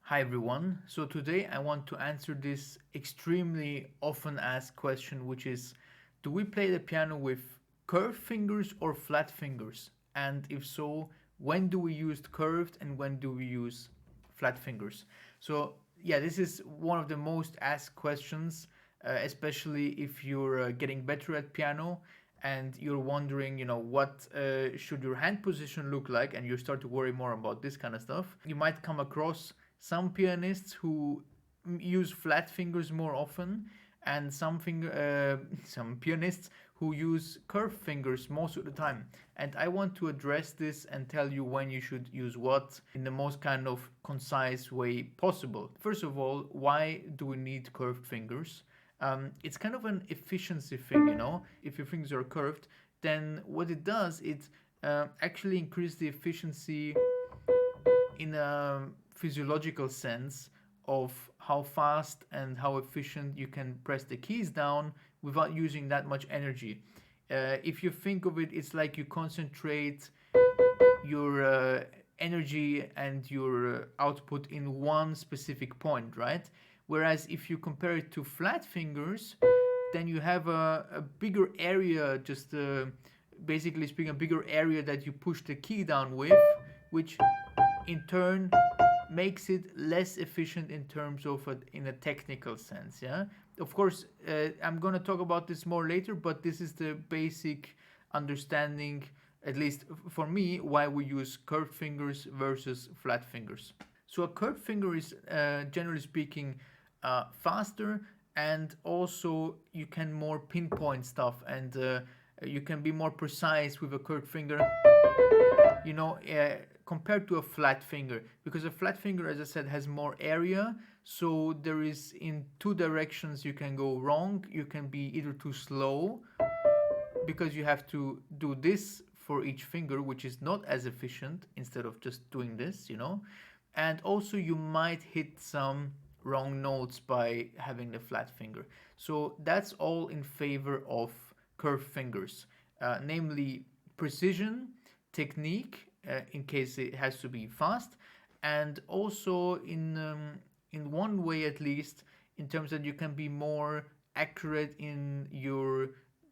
Hi everyone. So today I want to answer this extremely often asked question, which is, do we play the piano with curved fingers or flat fingers? And if so, when do we use curved and when do we use flat fingers? So yeah, this is one of the most asked questions, especially if you're getting better at piano and you're wondering, what should your hand position look like, and you start to worry more about this kind of stuff. You might come across some pianists who use flat fingers more often, and some pianists who use curved fingers most of the time. And I want to address this and tell you when you should use what in the most kind of concise way possible. First of all, why do we need curved fingers? It's kind of an efficiency thing. If your fingers are curved, then what it does, it actually increases the efficiency in a physiological sense of how fast and how efficient you can press the keys down without using that much energy. If you think of it, it's like you concentrate your energy and your output in one specific point, right? Whereas if you compare it to flat fingers, then you have a bigger area, just basically speaking, a bigger area that you push the key down with, which in turn makes it less efficient in terms of in a technical sense. Yeah, of course, I'm gonna talk about this more later, but this is the basic understanding, at least for me, why we use curved fingers versus flat fingers. So a curved finger is, generally speaking, faster, and also you can more pinpoint stuff, and you can be more precise with a curved finger, compared to a flat finger, because a flat finger, as I said, has more area. So there is, in two directions you can go wrong. You can be either too slow, because you have to do this for each finger, which is not as efficient, instead of just doing this. And also you might hit some wrong notes by having the flat finger. So that's all in favor of curved fingers, namely precision, technique, in case it has to be fast, and also in one way at least, in terms that you can be more accurate in your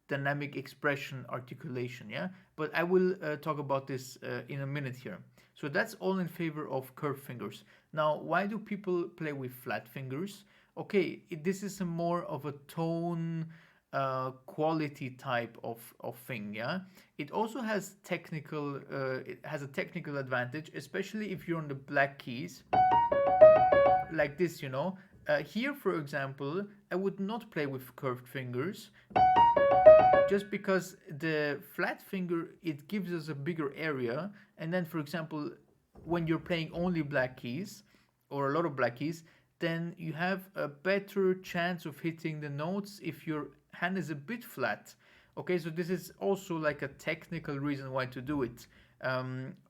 dynamic expression articulation. Yeah, but I will talk about this in a minute here. So that's all in favor of curved fingers. Now, why do people play with flat fingers? Okay, this is a more of a tone quality type of thing. Yeah, it also has it has a technical advantage, especially if you're on the black keys like this. Here, for example, I would not play with curved fingers, just because the flat finger, it gives us a bigger area. And then, for example, when you're playing only black keys, or a lot of black keys, then you have a better chance of hitting the notes if your hand is a bit flat. Okay, so this is also like a technical reason why to do it.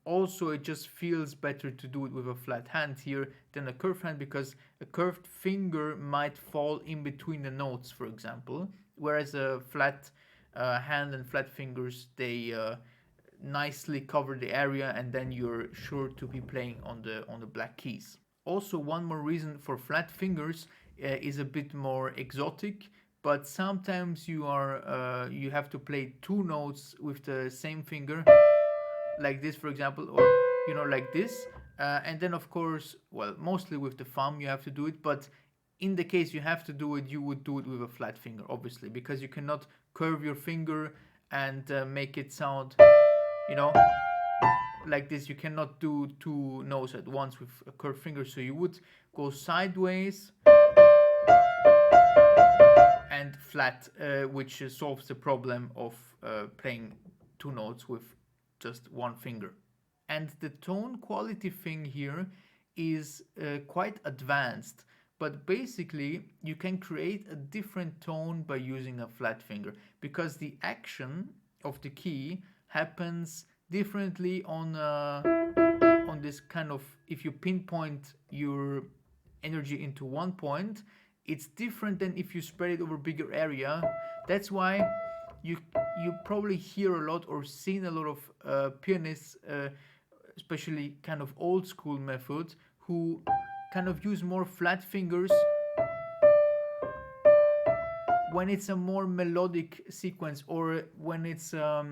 Also, it just feels better to do it with a flat hand here than a curved hand, because a curved finger might fall in between the notes, for example, whereas a flat hand and flat fingers, they nicely cover the area, and then you're sure to be playing on the black keys. Also, one more reason for flat fingers is a bit more exotic, but sometimes you have to play two notes with the same finger, like this, for example, or like this, and then of course, well, mostly with the thumb you have to do it, but in the case you have to do it, you would do it with a flat finger, obviously, because you cannot curve your finger and make it sound, you know, like this. You cannot do two notes at once with a curved finger, so you would go sideways and flat, which solves the problem of playing two notes with just one finger. And the tone quality thing here is quite advanced, but basically you can create a different tone by using a flat finger, because the action of the key happens differently on this kind of, if you pinpoint your energy into one point, it's different than if you spread it over a bigger area. That's why you you probably hear a lot or seen a lot of pianists, especially kind of old school methods, who kind of use more flat fingers when it's a more melodic sequence, or when it's a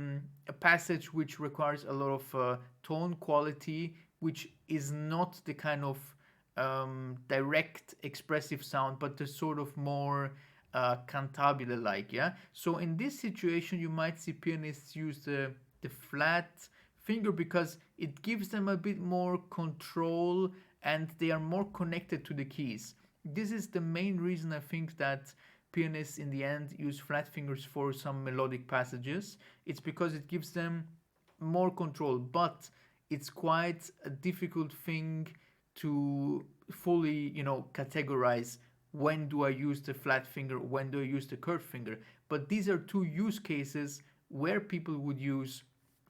passage which requires a lot of tone quality, which is not the kind of direct expressive sound, but the sort of more cantabile like, yeah. So in this situation, you might see pianists use the flat finger because it gives them a bit more control and they are more connected to the keys. This is the main reason I think that pianists in the end use flat fingers for some melodic passages. It's because it gives them more control, but it's quite a difficult thing to fully, categorize when do I use the flat finger, when do I use the curved finger. But these are two use cases where people would use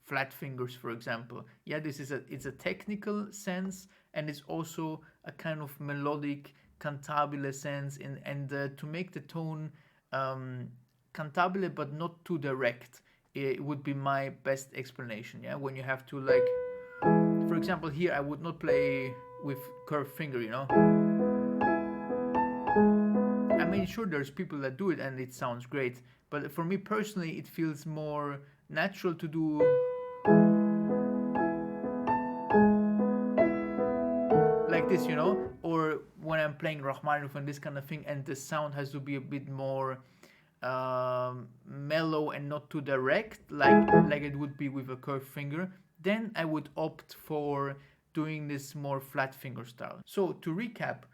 flat fingers, for example. Yeah, it's a technical sense, and it's also a kind of melodic cantabile sense, and to make the tone cantabile but not too direct. It would be my best explanation. Yeah, when you have to, like, for example, here I would not play with curved finger. I mean, sure, there's people that do it and it sounds great, but for me personally, it feels more natural to do like this, or when I'm playing Rachmaninoff and this kind of thing, and the sound has to be a bit more mellow and not too direct, like it would be with a curved finger, then I would opt for doing this more flat finger style. So to recap,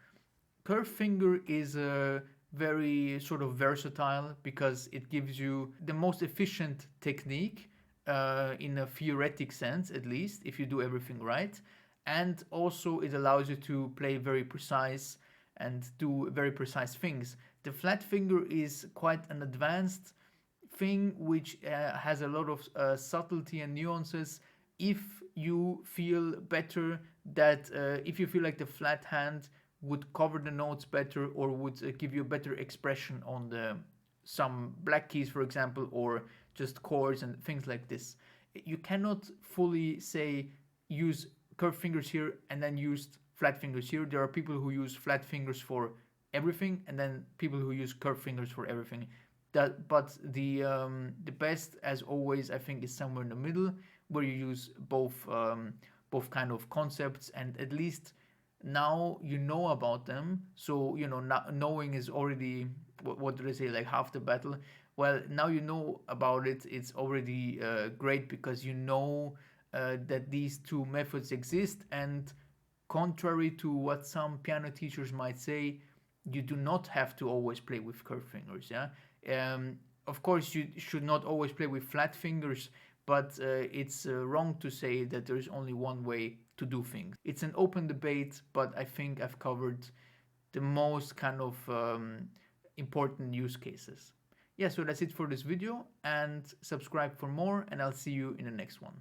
curved finger is a very sort of versatile because it gives you the most efficient technique in a theoretic sense, at least, if you do everything right. And also it allows you to play very precise and do very precise things. The flat finger is quite an advanced thing which has a lot of subtlety and nuances. If you feel better that if you feel like the flat hand would cover the notes better, or would give you a better expression on some black keys, for example, or just chords and things like this, you cannot fully say use curved fingers here and then use flat fingers here. There are people who use flat fingers for everything, and then people who use curved fingers for everything. But the best, as always, I think, is somewhere in the middle, where you use both kind of concepts, and at least now you know about them. So knowing is already, what do they say, like half the battle. Well, now you know about it, it's already great, because you know that these two methods exist, and contrary to what some piano teachers might say, you do not have to always play with curved fingers. Yeah, of course you should not always play with flat fingers, but it's wrong to say that there's only one way to do things. It's an open debate, but I think I've covered the most kind of important use cases. Yeah, so that's it for this video, and subscribe for more, and I'll see you in the next one.